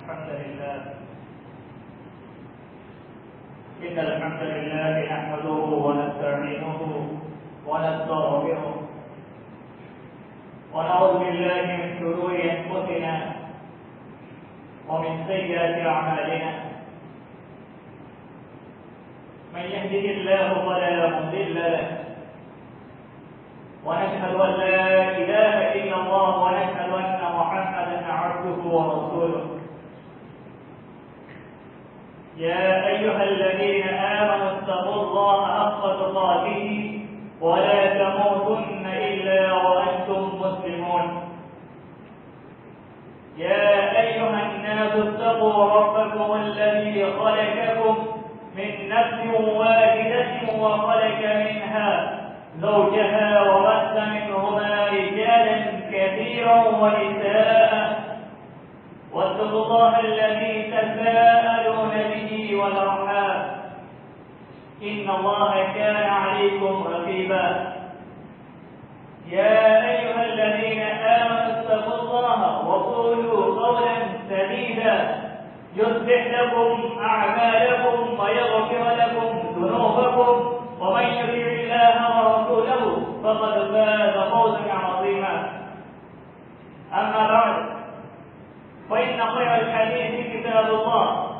الحمد لله إن الحمد لله نحمده ونستعينه ونستغفره ونعوذ بالله من شرور أنفسنا ومن سيئات أعمالنا من يهده الله فلا مضل له ونشهد أن لا إله إلا الله ونشهد أن محمدا عبده ورسوله يا أيها الذين آمنوا اتقوا الله حق تقاته ولا تموتن إلا وأنتم مسلمون يا أيها الناس اتقوا ربكم الذي خلقكم من نفس واحدة وخلق منها زوجها وبث منهما رجالا كثيرا ونساء واتقوا الله الذي تساءلون به والأرحام إن الله كان عليكم رقيبا يا أيها الذين آمنوا اتقوا الله وقولوا قولا سديدا يصلح لكم أعمالكم ويغفر لكم ذنوبكم ومن يطع الله ورسوله فقد فاز فوزا عظيما أما بعد فإن خير الحديث كتاب الله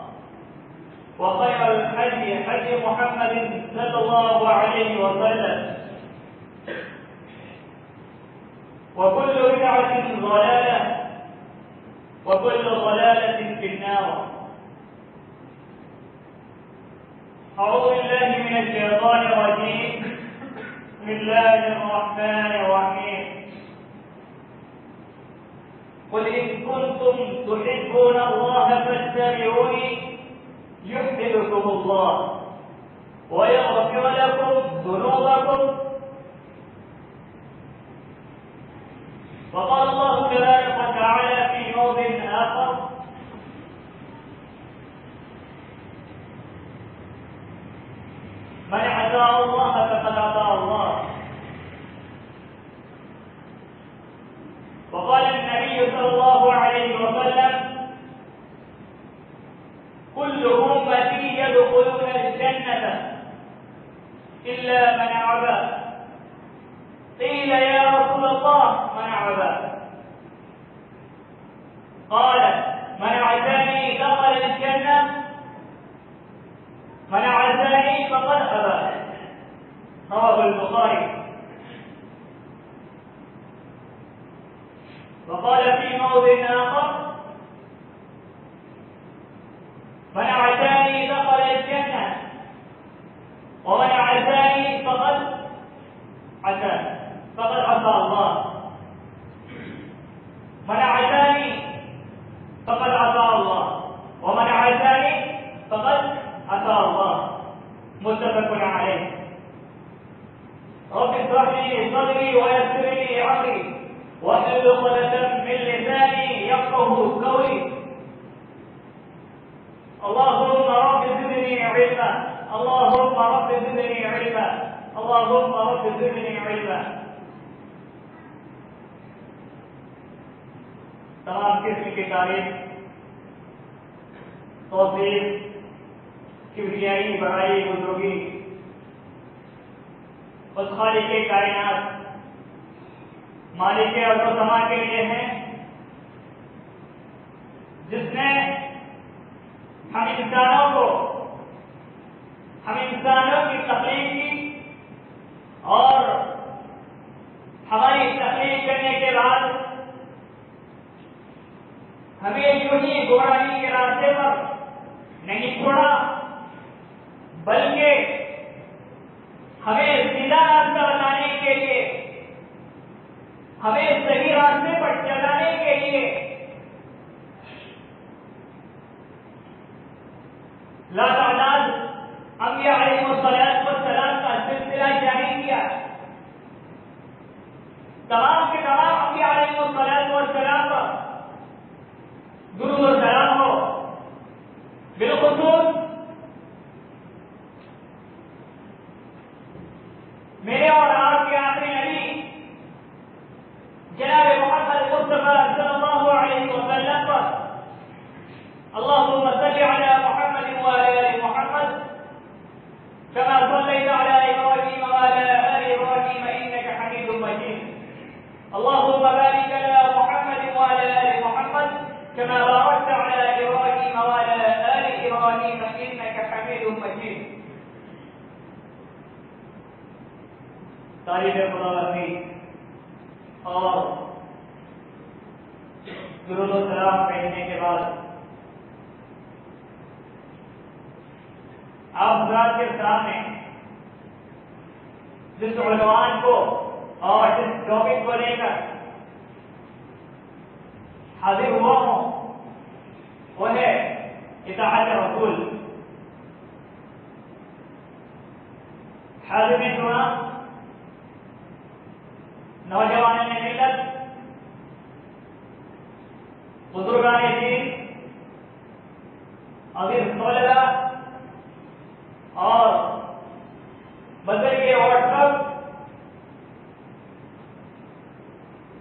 وخير الهدي هدي محمد صلى الله عليه وسلم وكل بدعة ضلالة وكل ضلالة في النار. أعوذ بالله من الشيطان الرجيم بسم الله الرحمن الرحيم قل إن كنتم تحبون الله فاتبعوني يحببكم الله ويغفر لكم ذنوبكم. وقال الله تبارك وتعالى في موضع آخر من أطاع الله فقد أطاع الله. وقال النبي صلى الله عليه وسلم كل أمتي يدخلون الجنة إلا من أبى. قيل يا رسول الله من أبى؟ قال من عزاني دخل الجنة من عزاني فقد أبى. رواه البخاري. وقال في موضع آخر من عزاني دخل الجنة ومن عزاني فقد عصى الله. من عزاني فقد عصى الله ومن عزاني فقد عصى الله. متفق عليه. رب اشرح لي صدري ويسر لي امري واحلل عقدة من لساني يفقهوا قولي. اللهم رب زدني علما اللهم رب زدني علما اللهم رب زدني علما. تمام قسم کی تعریف توصیف کبریائی بڑائی بزرگی اس خالق کائنات مالک ارض و سما کے لیے ہے جس نے ہم انسانوں کی تخلیق کی اور ہماری تخلیق کرنے کے بعد ہمیں یوں ہی گمراہی کے راستے پر نہیں چھوڑا بلکہ ہمیں سیدھا راستہ بتانے کے لیے ہمیں صحیح راستے پر چلانے کے لیے لاتعداد انبیاء علیہ السلام کا سلسلہ جاری کیا. تمام کے تمام انبیاء علیہ السلام پر درود و سلام ہو. بالخصوص میرے اور آپ کے آخری نبی جناب محمد مصطفیٰ صلی اللہ علیہ وسلم پر مجید تعریف خدا بندی اور درود و سلام کہنے کے بعد آپ حضرات کے سامنے جس عنوان کو اور جس ٹاپک کو لے کر حاضر ہوا ہوں وہ ہے اطاعت رسول. حاضر نے سنا نوجوان ملت بزرگان دین عزیز طلباء اور بدر کے واٹس ایپ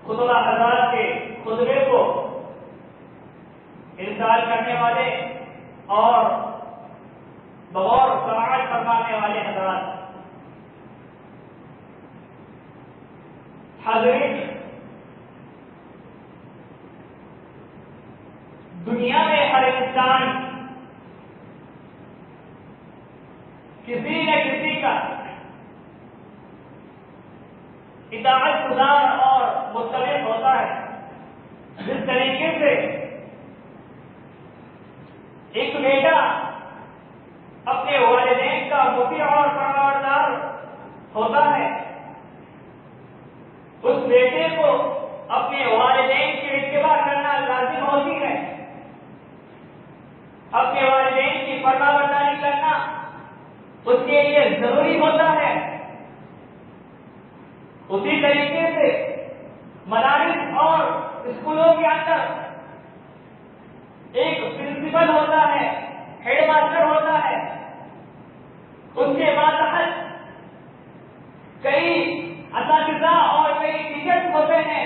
خطبہ حضرات کے خطبے کو ارسال کرنے والے اور بغور سماعت فرمانے والے حضرات، حاضرین، دنیا میں ہر انسان کسی نہ کسی کا اطاعت گزار اور متبع ہوتا ہے. جس طریقے سے ایک بیٹا اپنے والدین کا مطیع اور فرمانبردار ہوتا ہے، اس بیٹے کو اپنے والدین کی اتباع کرنا لازم ہوتی ہے، اپنے والدین کی فرمانبرداری کرنا اس کے لیے ضروری ہوتا ہے. اسی طریقے سے مدارس اور اسکولوں کے اندر ایک پرنسپل ہوتا ہے، ہیڈ ماسٹر ہوتا ہے، اس کے ماتحت کئی اساتذہ اور کئی ٹیچرز ہوتے ہیں.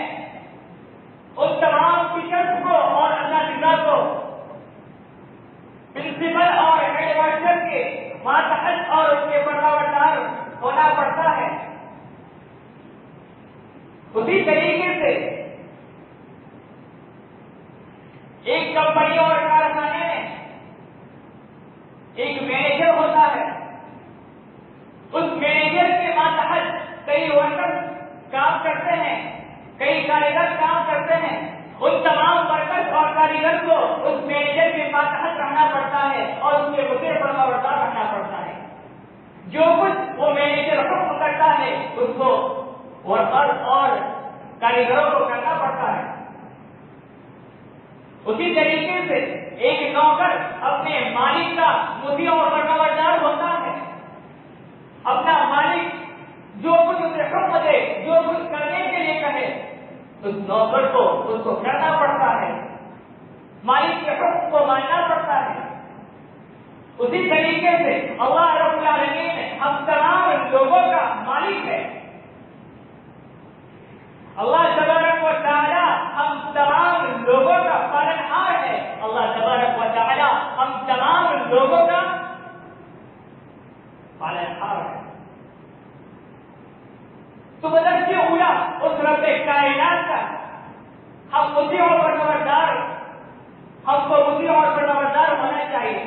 ان تمام ٹیچرز کو اور اساتذہ کو پرنسپل اور ہیڈ ماسٹر کے ماتحت اور اس کے فرمانبردار ہونا پڑتا ہے. اسی طریقے سے ایک کمپنی اور کارخانے میں ایک مینیجر ہوتا ہے. اس مینیجر کے ماتحت کئی ورکر کام کرتے ہیں، کئی کاریگر کام کرتے ہیں. ان تمام ورکر اور کاریگر کو اس مینیجر کے ماتحت رہنا پڑتا ہے اور اس کے مطیع فرمانبردار رہنا پڑتا ہے. جو کچھ وہ مینیجر حکم کرتا ہے اس کو ورکر اور کاریگروں کو کرنا پڑتا ہے. اسی طریقے سے ایک نوکر اپنے مالک کا مطیع اور فرمانبردار ہوتا ہے. اپنا مالک جو کچھ اسے حکم دے، جو کچھ کرنے کے لیے کہے، اس نوکر کو اس کو کرنا پڑتا ہے، مالک کے حکم کو ماننا پڑتا ہے. اسی طریقے سے اللہ رب العالمین ہم تمام لوگوں کا مالک ہے. اللہ تبارک و تعالی ہم تمام لوگوں کا پالنہار ہے. اللہ تبارک و تعالی ہم تمام لوگوں کا پالنہار ہے. تو بدرجہ اولا اس رب کائنات کا ہم مطیع اور فرمانبردار، ہم کو مطیع اور فرمانبردار ہونا چاہیے،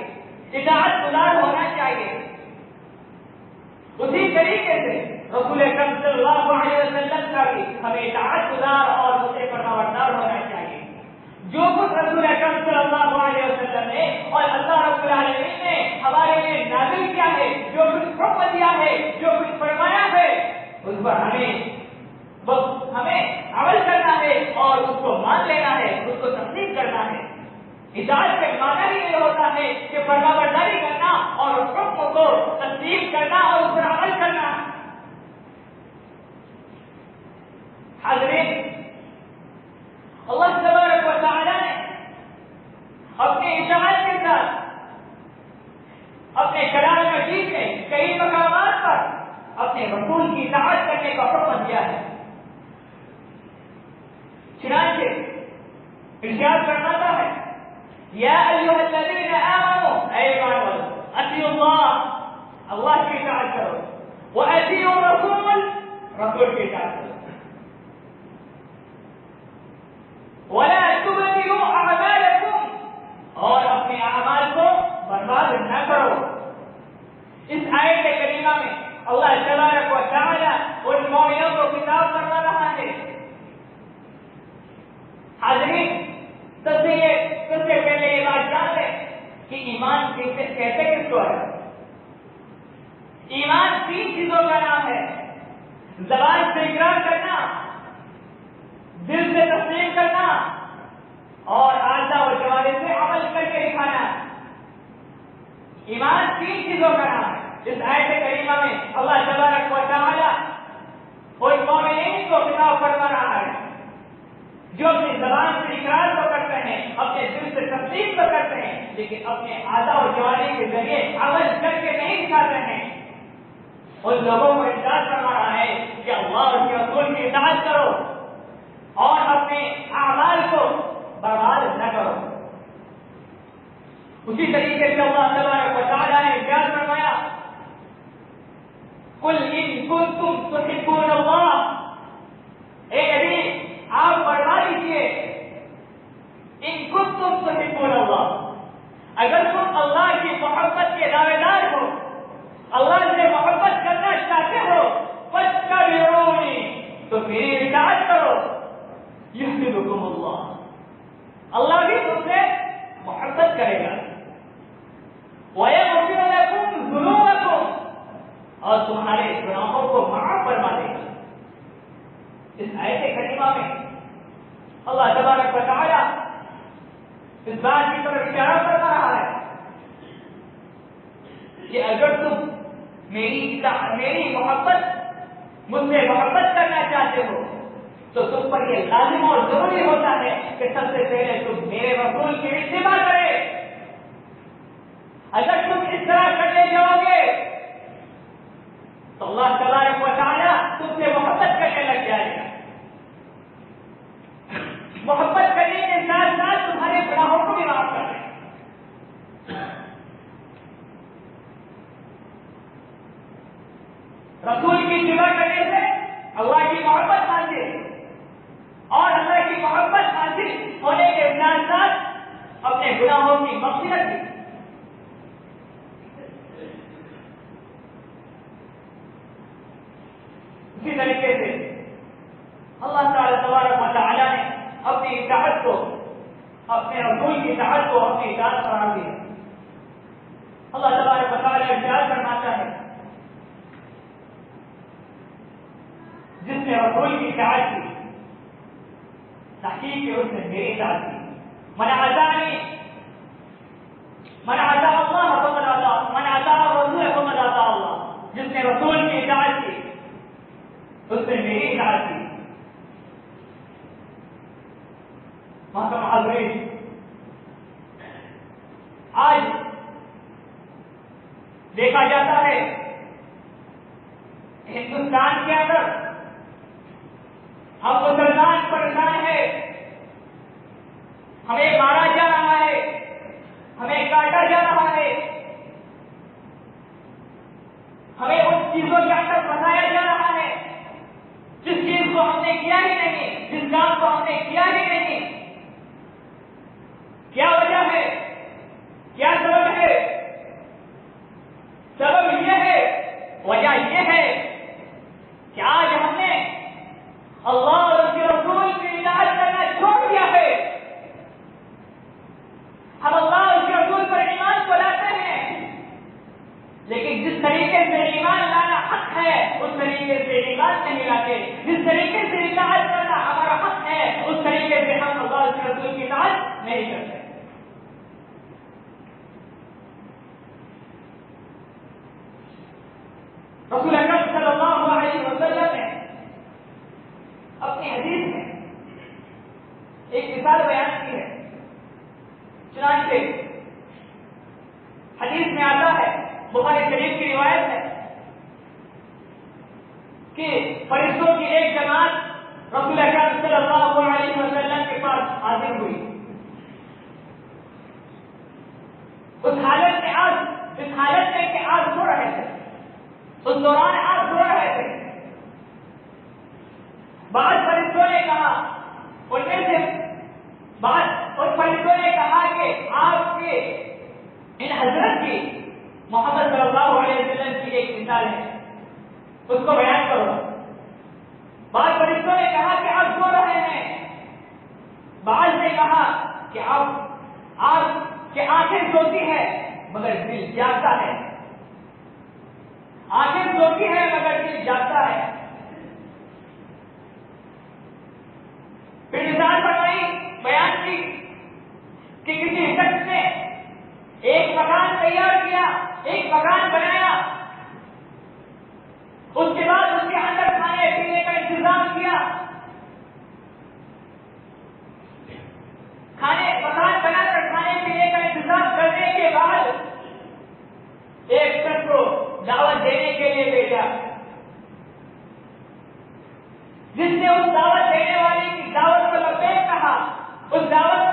اطاعت گزار ہونا چاہیے. اسی طریقے سے رسول اکرم صلی اللہ علیہ وسلم کا بھی ہمیں اطاعت گزار اور مطیع فرمانبردار ہونا چاہیے. جو کچھ رسول اکرم صلی اللہ علیہ وسلم نے اور اللہ رب العالمین نے ہمارے لیے نازل کیا ہے، جو کچھ حکم دیا ہے، جو کچھ فرمایا ہے، اس پر ہمیں عمل کرنا ہے اور اس کو مان لینا ہے، اس کو تسلیم کرنا ہے. اطاعت کا معنی ہی یہ ہوتا ہے کہ فرمانبرداری کرنا اور اس حکم کو تسلیم کرنا اور اس پر عمل کرنا. حاضرین، اللہ تبارک و تعالی نے اپنی اطاعت کے ساتھ اپنے کلام مجید میں کئی مقامات پر اپنے رسول کی اطاعت کرنے کا حکم دیا ہے. چنانچہ ارشاد فرماتا ہے، یا ایھا الذین آمنوا، اے ایمان والو، اطیعوا اللہ، اللہ کی اطاعت کرو، واطیعوا الرسول، رسول کی اطاعت کرو، ولا تبطلوا اعمالکم، اور اپنے اعمال کو برباد نہ کرو. اللہ تبارک و تعالی ان مومنوں کو خطاب کروا رہا ہے۔ حاضرین، سب سے پہلے یہ بات جان لیں کہ ایمان کہتے کس کو ہے؟ ایمان 3 چیزوں کا نام ہے: زبان سے اقرار کرنا، دل سے تسلیم کرنا اور اعضاء و جوارح سے عمل کر کے دکھانا۔ ایمان 3 چیزوں کا نام ہے۔ اس آیت کریمہ میں اللہ تبارک و تعالی ان مومنین کو خطاب فرما رہا ہے جو اپنی زبان سے اقرار تو کرتے ہیں، اپنے دل سے تسلیم تو کرتے ہیں، لیکن اپنے اعضاء و جوارح کے ذریعے عمل کر کے نہیں دکھاتے ہیں۔ ان لوگوں کو ارشاد فرما رہا ہے کہ اللہ اور اس کے رسول کی اطاعت کرو اور اپنے اعمال کو برباد نہ کرو۔ اسی طریقے سے اللہ تبارک و تعالی نے ارشاد فرمایا: قل ان کنتم تحبون اللہ، اے نبی آپ فرما دیجیے ان کنتم تحبون اللہ، اگر تم اللہ کی محبت کے دعوے دار ہو، اللہ سے محبت کرنا چاہتے ہو، فاتبعونی، تو میری اطاعت کرو، یحببکم اللہ، اللہ بھی تم سے محبت کرے گا، ویغفر لکم ذنوبکم، اور تمہارے گناہوں کو معاف فرما دے گا۔ اس آیت کریمہ میں اللہ تبارک و تعالی اس بات کی طرف اشارہ کرتا رہا ہے کہ اگر تم میری محبت، مجھ سے محبت کرنا چاہتے ہو تو تم پر یہ لازم اور ضروری ہوتا ہے کہ سب سے پہلے تم میرے رسول کی اتباع کرے۔ اگر تم اس طرح کرنے جاؤ گے تو اللہ تبارک و تعالی تم سے محبت کرنے لگ جائے گا، محبت کرنے کے ساتھ ساتھ تمہارے گناہوں کو بھی معاف کر دے گا۔ رسول کی اتباع کرنے سے اللہ کی محبت حاصل، اور اللہ کی محبت حاصل ہونے کے ساتھ ساتھ اپنے گناہوں کی مغفرت بھی۔ اسی طریقے سے اللہ تعالی تبارک و تعالی نے اپنی اطاعت کو، اپنے رسول کی اطاعت کو اپنی اطاعت قرار دیا۔ اللہ تبارک و تعالی ارشاد فرماتا ہے: جس نے رسول کی اطاعت کی، تحقیق کے اس نے میری اطاعت کی۔ من عصانی، من عصا اللہ فقد عصا، من عصا الرسول فقد عصا اللہ، جس نے رسول کی اطاعت کی اس نے میری اطاعت کی۔ محترم حاضرین، آج دیکھا جاتا ہے ہندوستان کے اندر ہم مسلمان پریشان ہیں، ہمیں مارا جا رہا ہے، ہمیں کاٹا جا رہا ہے، ہمیں ان چیزوں کے اندر بتایا جا رہا ہے جس چیز کو ہم نے کیا ہی نہیں، جس کام کو ہم نے کیا ہی نہیں۔ کیا وجہ ہے؟ کیا سبب ہے؟ سبب یہ ہے، وجہ یہ ہے کہ آج ہم نے اللہ اور اس کے رسول کی اطاعت کرنا چھوڑ دیا ہے۔ ہم اللہ اور اس کے رسول پر ایمان کو لاتے ہیں، لیکن جس طریقے سے ایمان لانا حق ہے اس طریقے سے ایمان نہیں لاتے۔ جس طریقے سے اطاعت کرنا ہمارا حق ہے اس طریقے سے ہم اللہ اور اس کے رسول کی اطاعت نہیں کرتے۔ رسول اکرم صلی اللہ علیہ وسلم نے اپنی حدیث میں ایک مثال بیان کی ہے۔ چنانچہ حدیث میں آتا ہے، بخاری شریف کی روایت ہے کہ فرشتوں کی ایک جماعت رسول اکرم صلی اللہ علیہ وسلم کے پاس حاضر ہوئی۔ اس حالت میں کہ آپ سو رہے تھے، اس دوران آپ سو رہے تھے۔ بعض فرشتوں نے کہا، ان میں سے ان فرشتوں نے کہا کہ آپ کے ان حضرت کی محمد صلی اللہ علیہ وسلم کی ایک مثال ہے، اس کو بیان کرو. بعض فرشتوں نے کہا کہ آپ سو رہے ہیں. بعض نے کہا کہ آپ کی آنکھیں سوتی ہے مگر دل جاگتا ہے. آنکھیں سوتی ہے مگر دل جاگتا ہے. پھر مثال بتائی بیان کی کہ کسی شخص نے ایک مکان تیار کیا, ایک مکان بنایا, اس کے بعد اس کے اندر کھانے پینے کا انتظام کیا. مکان بنا کر کھانے پینے کا انتظام کرنے کے بعد ایک شخص کو دعوت دینے کے لیے بھیجا, جس نے اس دعوت دینے والے کی دعوت کو لبیک کہا, اس دعوت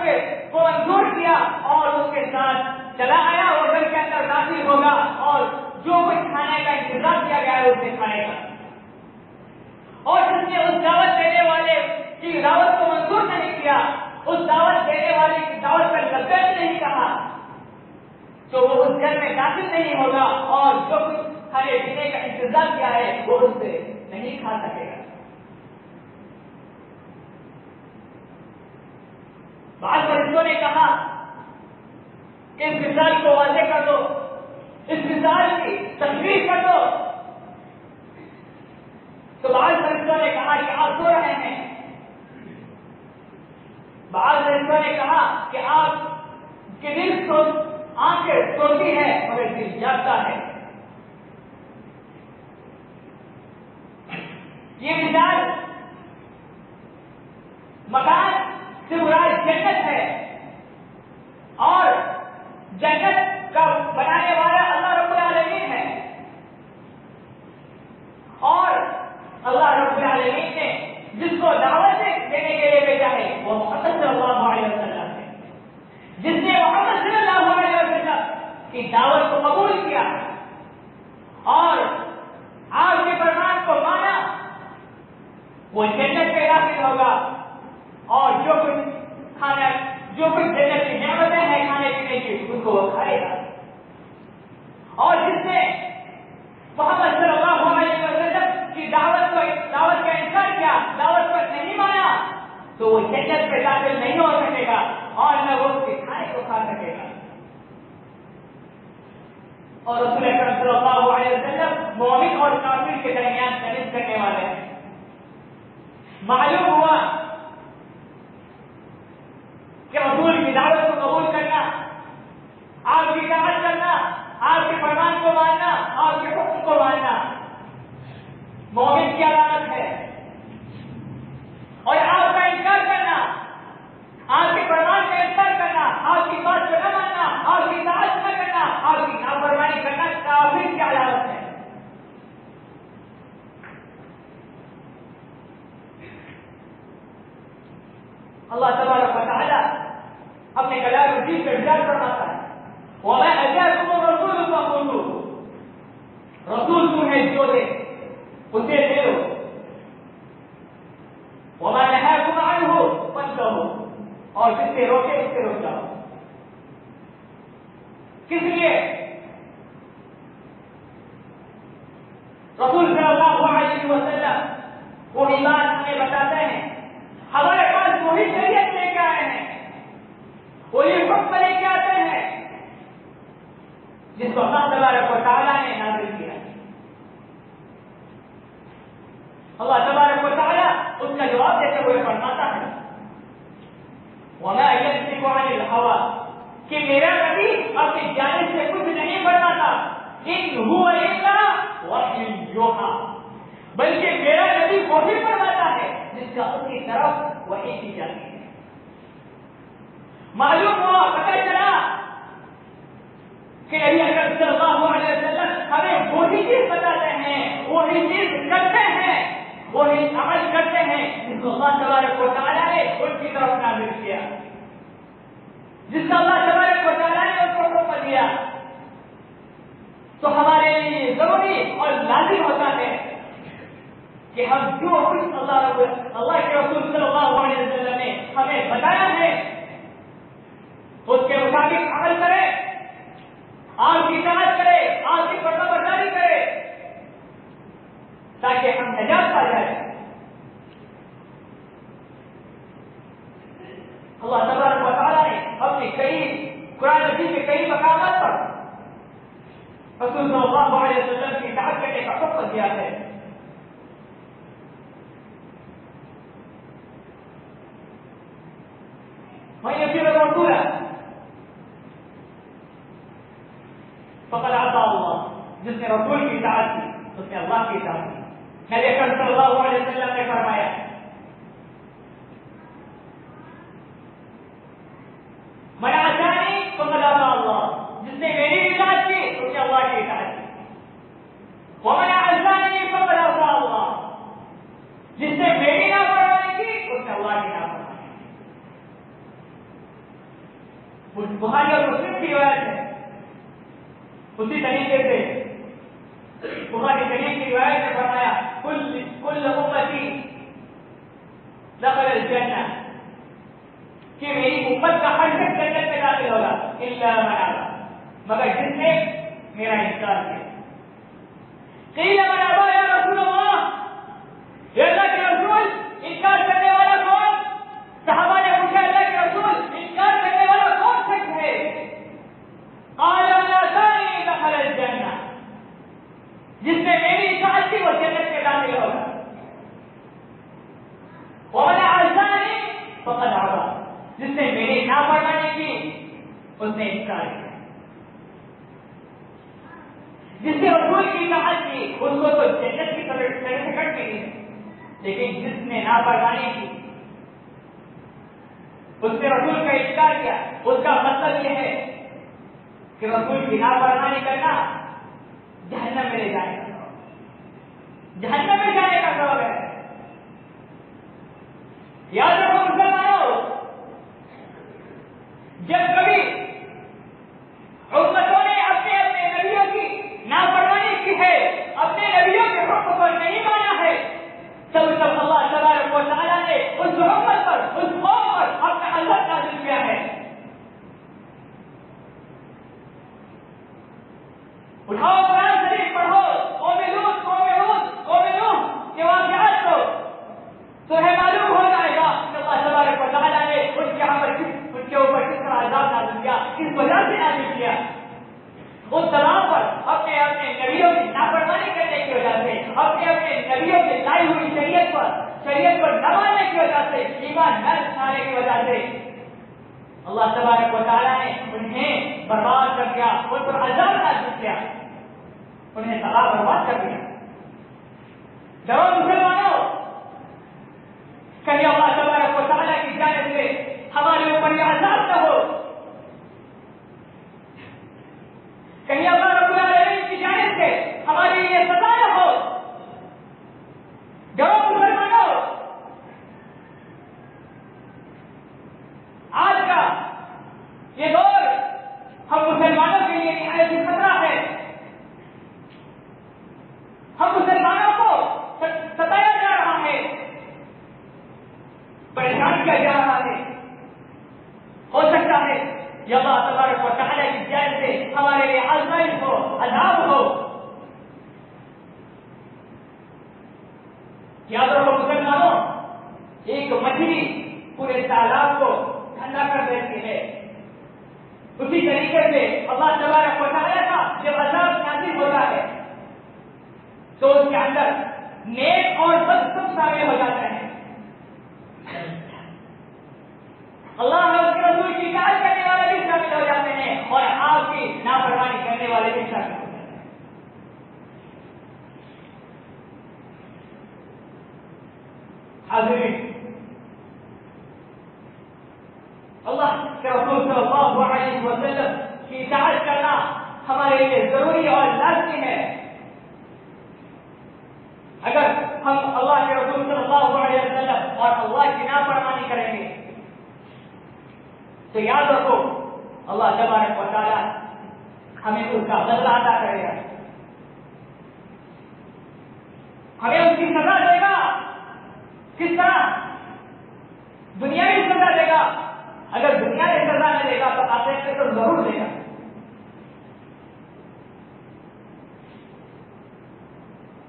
کو منظور کیا اور اس کے ساتھ چلا آیا اور گھر کے اندر داخل ہوگا اور جو کچھ کھانے کا انتظام کیا گیا ہے اسے کھانے کا. اور جس نے اس دعوت دینے والے کی دعوت کو منظور نہیں کیا, اس دعوت دینے والے کی دعوت پر لبیک نہیں کہا, تو وہ اس گھر میں داخل نہیں ہوگا اور جو کچھ کھانے پینے کا انتظام کیا ہے وہ اس سے نہیں کھا سکے گا. بعض فرشتوں نے کہا کہ اس مثال کو واضح کر دو, اس مثال کی تشریح کر دو. تو بعض فرشتوں نے کہا کہ آپ سو رہے ہیں. بعض فرشتوں نے کہا کہ آپ کے دل آنکھیں سوتی ہے مگر دل جاگتا ہے. یہ مثال مکان سے مراد جنت ہے اور جنت کا بنانے والا اللہ رب العالمین ہے. اور اللہ رب العالمین نے جس کو دعوت دینے کے لیے بھیجا ہے وہ محمد صلی اللہ علیہ وسلم ہے. جس نے محمد صلی اللہ علیہ وسلم کی دعوت کو قبول کیا اور آپ کے فرمان کو مانا وہ جنت میں داخل ہوگا اور جو کچھ جنت کی نعمتیں ہیں کھانے پینے کی ان کو وہ کھائے گا. اور جس نے محمد صلی اللہ علیہ وسلم کی دعوت کا انکار کیا, دعوت کو نہیں مانا, تو وہ جنت میں داخل نہیں ہو سکے گا اور نہ وہ اس کے کھانے کو کھا سکے گا. اور رسول اکرم صلی اللہ علیہ وسلم مومن اور کافر کے درمیان تمیز کرنے والے ہیں. معلوم ہوا کہ رسول کی دعوت کو قبول کرنا, آپ کی اطاعت کرنا, آپ کے فرمان کو ماننا, آپ کے حکم کو ماننا مومن کی علامت ہے. اور آپ کا انکار کرنا, آپ کے فرمان کا انکار کرنا, آپ کی بات کو نہ ماننا, آپ کی اطاعت نہ کرنا, آپ کی نافرمانی کرنا کافر کی علامت ہے. اللہ تبارک و تعالی اپنے کلام مجید کا ارشاد فرماتا ہے وَمَا أَتَاكُمُ الرَّسُولُ فَخُذُوهُ, رسول تمہیں جو دے اسے دے دو. وَمَا نَهَاكُمْ عَنْهُ فَانْتَهُوا, اور جس سے روکے اس سے رک جاؤ. کس لیے؟ رسول صلی اللہ علیہ وسلم وہی بات ہمیں بتاتے ہیں, ہمارے پاس وہی شریعت لے کے آئے ہیں, وہی حکم لے کے آتے ہیں جس کو اللہ تبارک و تعالیٰ نے نازل کیا. اللہ تبارک و تعالیٰ اس کا جواب دیتے ہوئے فرماتا ہے وَمَا يَنطِقُ عَنِ الْهَوَىٰ, کہ میرا نبی اپنی جانب سے کچھ نہیں فرماتا, إِنْ هُوَ إِلَّا وَحْيٌ يُوحَىٰ, بلکہ میرا نبی وہی فرماتا ہے جس کا اس کی طرف وحی کی جاتی ہے. معلوم ہوا, پتہ چلا کہ نبی اکرم صلی اللہ علیہ وسلم ہمیں وہی چیز بتاتے ہیں, وہی چیز کرتے ہیں, وہی عمل کرتے ہیں جس کو اللہ تبارک و تعالیٰ نے ان کی طرف نازل کیا, جس کا اللہ تبارک و تعالیٰ نے ان کو حکم دیا. تو ہمارے لیے ضروری اور لازم ہوتا ہے کہ ہم جو کچھ اللہ کے رسول صلی اللہ علیہ وسلم نے ہمیں بتایا ہے اس کے مطابق عمل کرے, آپ کی اطاعت کرے, آپ کی فرمانبرداری کرے. رسول کی اطاعت کی، اس نے اللہ کی اطاعت کی۔ نبی اکرم صلی اللہ علیہ وسلم نے فرمایا من عصانی فقد عصى اللہ، جس نے میری اطاعت کی اس نے اللہ کی اطاعت کی۔ ومن عصانی فقد عصى اللہ، جس نے میری نافرمانی کی اس نے اللہ کی نافرمانی کی۔ بخاری اور مسلم کی روایت ہے، اسی طریقے سے بخاری شریف کی روایت میں فرمایا کل امتی دخل الجنہ، کہ میری امت کا ہر شخص جنت میں داخل ہوگا الا من ابى، مگر جس نے میرا انکار کیا۔ قیل من ابى یا رسول اللہ، یا اللہ کے رسول انکار کرنے والا کون؟ صحابہ نے پوچھا اللہ کے رسول انکار کرنے والا کون شخص ہے؟ قال من عصانی دخل الجنہ، جس نے میری اطاعت کی وہ جنت میں داخل ہوگا۔ ومن عصانی فقد ابى، جس نے میری نافرمانی کی اس نے انکار کیا۔ جس نے رسول کی اطاعت کی اس کو تو جنت کی سرٹیفکیٹ ملی ہے، لیکن جس نے نافرمانی کی اس نے رسول کا انکار کیا، اس کا مطلب یہ ہے کہ رسول کی نافرمانی کرنا جہنم میں لے جانے کا سبب، جہنم میں جانے کا سبب ہے۔ یاد رکھو مسلمانوں، جب کبھی امتوں نے اپنے اپنے نبیوں کی نافرمانی کی ہے، اپنے نبیوں کے حکم پر نہیں مانا ہے، تب اللہ تبارک و تعالیٰ نے اس امت پر، اس قوم پر اپنا عذاب نازل کیا ہے۔ اٹھاؤ قرآن شریف پڑھو، قوم نوح کے واقعات کو، تمہیں معلوم ہو جائے گا کہ اللہ تبارک و تعالیٰ نے ان کے اوپر کس طرح عذاب نازل کیا، کس وجہ سے نازل کیا۔ اس تمام پر اپنے اپنے نبیوں کی نافرمانی کرنے کی وجہ سے، اپنے اپنے نبیوں کی لائی ہوئی شریعت پر نہ ماننے کی وجہ سے، ایمان نہ لانے کی وجہ سے اللہ تبارک و تعالیٰ نے انہیں برباد کر دیا، ان پر عذاب نازل کیا، انہیں تباہ برباد کر دیا۔ ڈرو مسلمانوں، کہیں اللہ تبارک و تعالیٰ کی جانب سے ہمارے اوپر یہ عذاب نہ ہو، کہیں اللہ رب العالمین کی جانب سے ہماری یہ سزا نہ ہو۔ ڈرو مسلمانوں، آج کا یہ دور ہم مسلمانوں کے لیے نہایت ہی خطرہ ہے۔ ہم مسلمانوں کو ستایا جا رہا ہے، پریشان کیا جا رہا ہے۔ ہو سکتا ہے یہ اللہ تبارک و تعالیٰ کی جانب سے ہمارے لیے آزمائش ہو، عذاب ہو۔ یاد رکھو مسلمانوں، ایک مچھلی پورے تالاب کو ٹھنڈا کر دیتی ہے، اسی طریقے سے اللہ تبارک و تعالیٰ کا جب عذاب نازل ہوتا ہے تو اس کے اندر نیک اور بد سب شامل ہو جاتے ہیں۔ اللہ اور اس کے رسول کی اطاعت کرنے والے بھی شامل ہو جاتے ہیں، اور آپ کی نافرمانی کرنے والے بھی شامل ہو جاتے ہیں۔ حاضرین، اللہ کے رسول صلی اللہ علیہ وسلم کی اطاعت کرنا ہمارے لیے ضروری اور لازمی ہے۔ اگر ہم اللہ کے رسول صلی اللہ علیہ وسلم اور اللہ کی نافرمانی کریں گے تو یاد رکھو اللہ تبارک و تعالیٰ ہمیں اس کا بدلہ عطا کرے گا، ہمیں اس کی سزا دے گا۔ کس طرح؟ دنیا میں سزا دے گا، اگر دنیا میں سزا نہ دے گا تو آخرت میں تو ضرور دے گا۔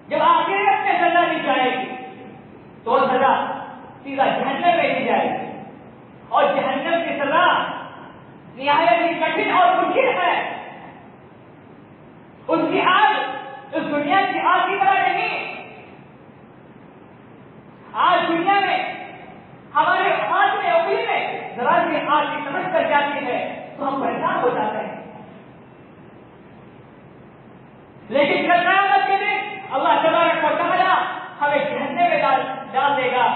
جب آخرت میں سزا دی جائے گی تو وہ سزا سیدھا جہنم میں دی جائے گی، اور جہنم کی سزا نہایت ہی کٹھن اور مشکل ہے۔ اس کی آگ اس دنیا کی آگ کی طرح نہیں۔ آج دنیا میں ہمارے ہاتھ میں انگلی میں ذرا سی آگ کی سمجھ کر جاتی ہے تو ہم پریشان ہو جاتے ہیں، لیکن کل قیامت کے دن اللہ تبارک و تعالی ہمیں جہنم میں ڈال دے گا،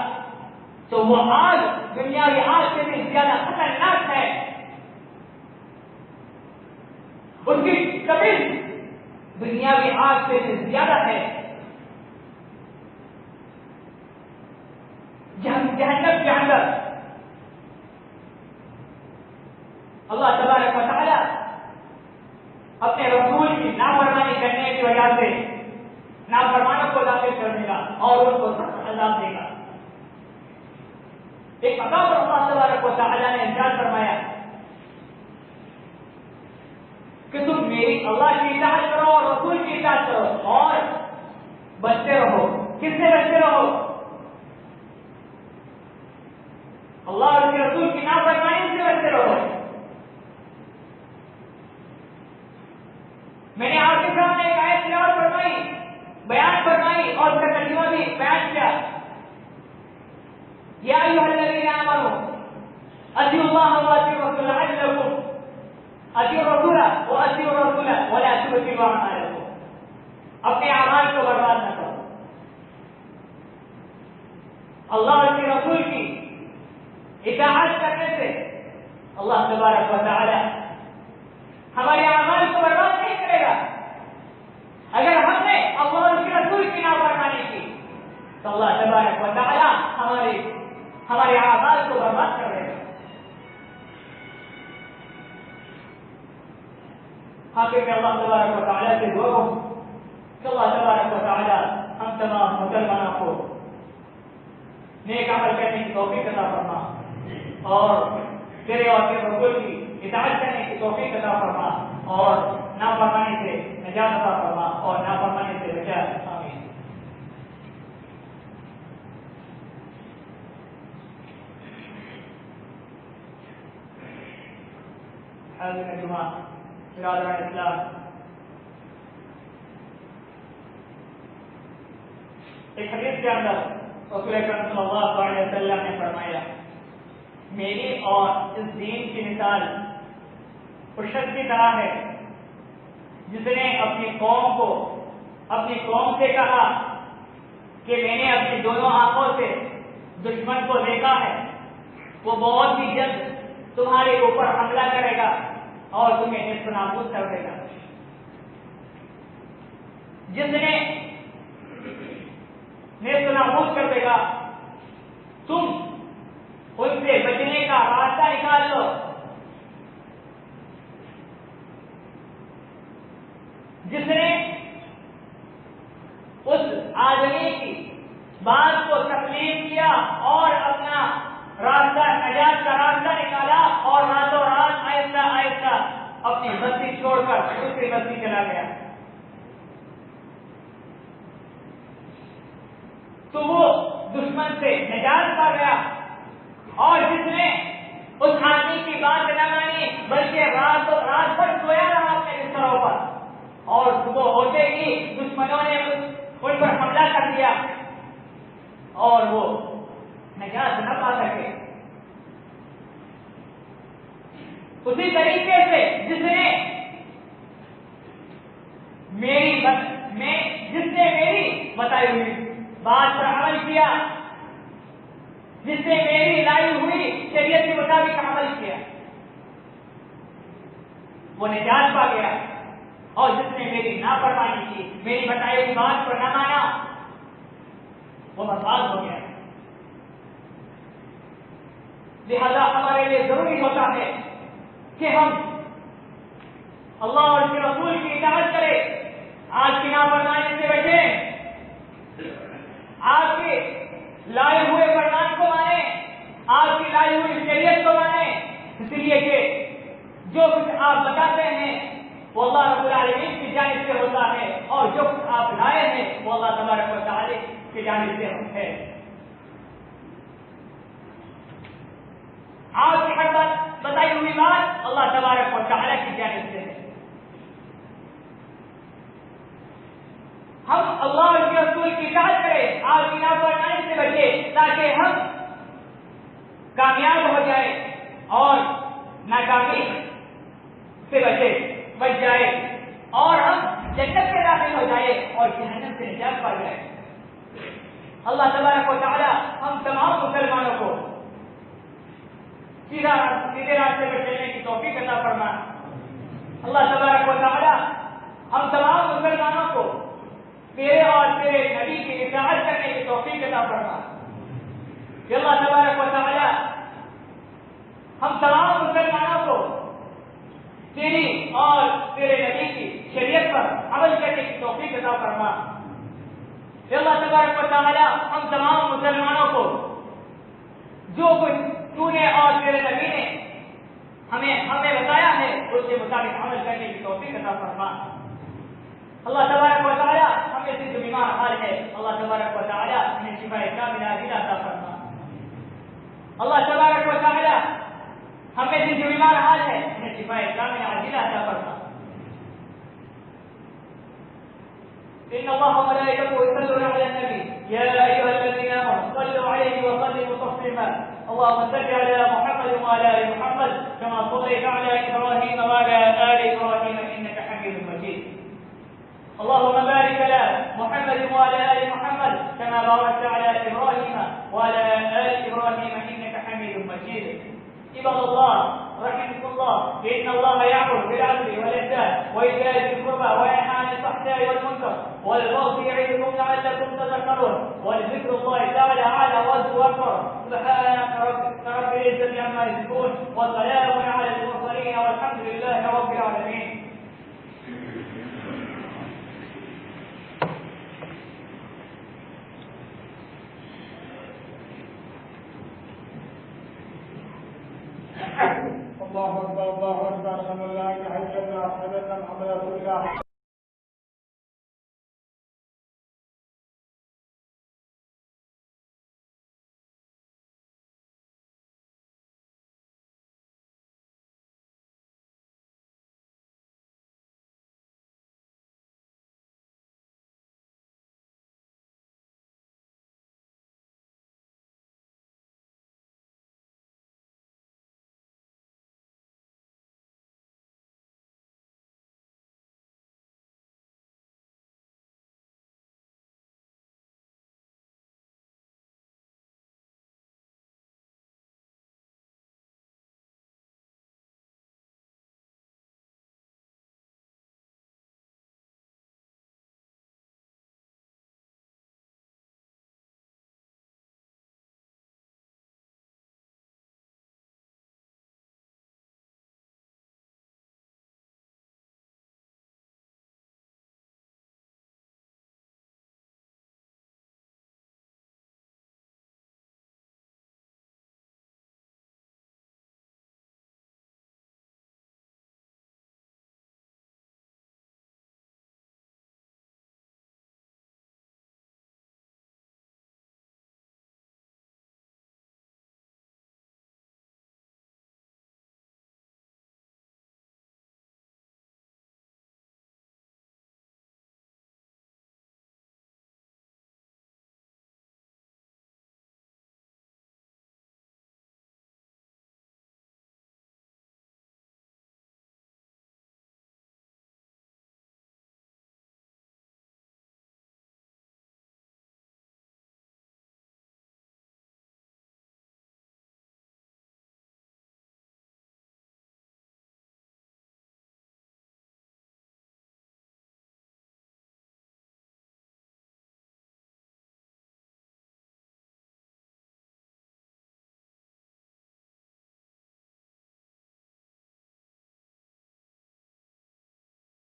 تو وہ آگ دنیاوی آگ سے بھی زیادہ خطرناک ہے، اس کی قبر دنیاوی آگ سے بھی زیادہ ہے۔ جہنم کے اندر اللہ تبارک و تعالی اپنے رسول کی نافرمانی کرنے کی وجہ سے نافرمانوں کو داخل کر دے گا اور ان کو سخت عذاب دے گا۔ ایک مقام پر اللہ تبارک و تعالی نے ارشاد فرمایا کہ تم میری اللہ کی اطاعت کرو اور رسول کی اطاعت کرو اور بچتے رہو۔ کس سے بچتے رہو؟ اللہ اور اس کے رسول کی نافرمانی سے بچتے رہو۔ میں نے آپ کے سامنے ایک آیت تلاوت فرمائی، بیان فرمائی اور اس کا ترجمہ بھی بیان کیا۔ یا ایھا الذین آمنوا اطیعوا اللہ واطیعوا الرسول لعلکم اطیعوا الرسول واطیعوا الرسول ولا تبطلوا اعمالکم۔ اپنے اعمال کو برباد نہ کرو، اللہ اور اس کے رسول کی اطاعت کرنے سے اللہ تبارک و تعالی ہمارے اعمال کو برباد نہیں کرے گا۔ اگر ہم نے اللہ اور اس کے رسول کی نافرمانی کی تو اللہ تبارک و تعالی ہمارے اعمال کو برباد کر دے گا۔ آخر میں اللہ تبارک و تعالی سے دعا ہوں کہ اللہ تبارک و تعالی ہم تمام مسلمانوں کو نیک عمل کرنے کی توفیق عطا فرما اور تیرے اور تیرے رسول کی اطاعت کرنے کی توفیق عطا فرما اور نافرمانی سے نجات عطا فرما اور نافرمانی سے بچا۔ آمین۔ حاضرین جمعہ، برادران اسلام، ایک حدیث کے اندر رسول اکرم صلی اللہ علیہ وسلم نے فرمایا میری اور اس دین کی مثال اس شخص کی طرح ہے جس نے اپنی قوم سے کہا کہ میں نے اپنی دونوں آنکھوں سے دشمن کو دیکھا ہے، وہ بہت ہی جلد تمہارے اوپر حملہ کرے گا اور تمہیں نصف نابود کر دے گا۔ جس نے نصف نابود کر دے گا تم ان سے بچنے کا راستہ نکال لو۔ جس نے اس آدمی کی بات کو تسلیم کیا اور اپنا راستہ نجات کا راستہ نکالا اور راتوں رات آہستہ آہستہ اپنی بستی چھوڑ کر دوسری بستی چلا گیا، تو وہ دشمن سے نجات پا گیا۔ اور جس نے اس آدمی کی بات نہ مانی بلکہ رات بھر سویا رہا اپنے بستروں پر اور صبح ہوتے ہی دشمنوں نے ان پر حملہ کر دیا اور وہ نجات نہ پا سکے، اسی طریقے سے جس نے میری بتائی ہوئی بات پر عمل کیا، جس نے میری لائی ہوئی شریعت کے مطابق عمل کیا، وہ نجات پا گیا، اور جس نے میری نافرمانی کی، میری بتائی ہوئی بات کو نہ مانا، وہ برباد ہو گیا۔ لہذا ہمارے لیے ضروری ہوتا ہے کہ ہم اللہ اور اس کے رسول کی اطاعت کریں، آج کی نافرمانی سے بچیں، آپ کے لائے ہوئے فرمان کو مانیں، آپ کی لائی ہوئی شریعت کو مانیں، اس لیے کہ جو کچھ آپ بتاتے ہیں وہ اللہ رب العالمین کی جانب سے ہوتا ہے اور جو کچھ آپ لائے ہیں وہ اللہ تبارک و تعالی کی جانب سے ہے۔ آپ کی ہر بات بتائی ہوئی بات اللہ تبارک و تعالی کی جانب سے ہے۔ ہم اللہ اور اس کے رسول کی اطاعت کریں، آپ کی نافرمانی سے بچیں تاکہ ہم کامیاب ہو جائے اور ناکامی سے بچ جائے اور ہم جنت میں داخل ہو جائے اور جہنم سے نجات پا جائے۔ اللہ تبارک و تعالی ہم تمام مسلمانوں کو سیدھے راستے پر چلنے کی توفیق عطا فرمائے۔ اللہ تبارک و تعالی ہم تمام مسلمانوں کو تیرے اور تیرے نبی کی اطاعت کرنے کی توفیق عطا فرمائے۔ کہ اللہ تبارک و تعالی ہم تمام مسلمانوں کو تیری اور تیرے نبی کی شریعت پر عمل کرنے کی توفیق عطا فرمائے۔ کہ اللہ تبارک و تعالی ہم تمام مسلمانوں کو جو کچھ تو نے اور تیرے نبی نے ہمیں بتایا ہے اس کے مطابق عمل کرنے کی توفیق عطا فرما۔ اللہ تبارک و تعالی ہمیں سے جو بیمار حال ہے اللہ تبارک و تعالی انہیں شفاء کاملہ عاجلہ عطا فرما۔ اللہ تبارک و تعالی ہمیں سے جو بیمار حال ہے انہیں شفاء کاملہ عاجلہ عطا فرما۔ ان الله وملائكته يصلون على النبي يا ايها الذين امنوا صلوا عليه وسلموا تسليما اللهم صل على محمد وعلى ال محمد كما صليت على ابراهيم وعلى ال ابراهيم انك حميد مجيد اللهم بارك على محمد وعلى ال محمد كما باركت على ابراهيم وعلى ال ابراهيم انك حميد مجيد عباد الله رحمكم الله ان الله يامر بالعدل والاحسان وايتاء ذي القربى وينهى عن الفحشاء والمنكر والبغي يعظكم لعلكم تذكرون ولذكر الله تعالى اعلى واكبر سبحان رب العزه عما يصفون وسلام على المرسلين والحمد لله رب العالمين. الله أكبر الله أكبر أشهد أن لا إله إلا الله أشهد أن محمدا رسول الله.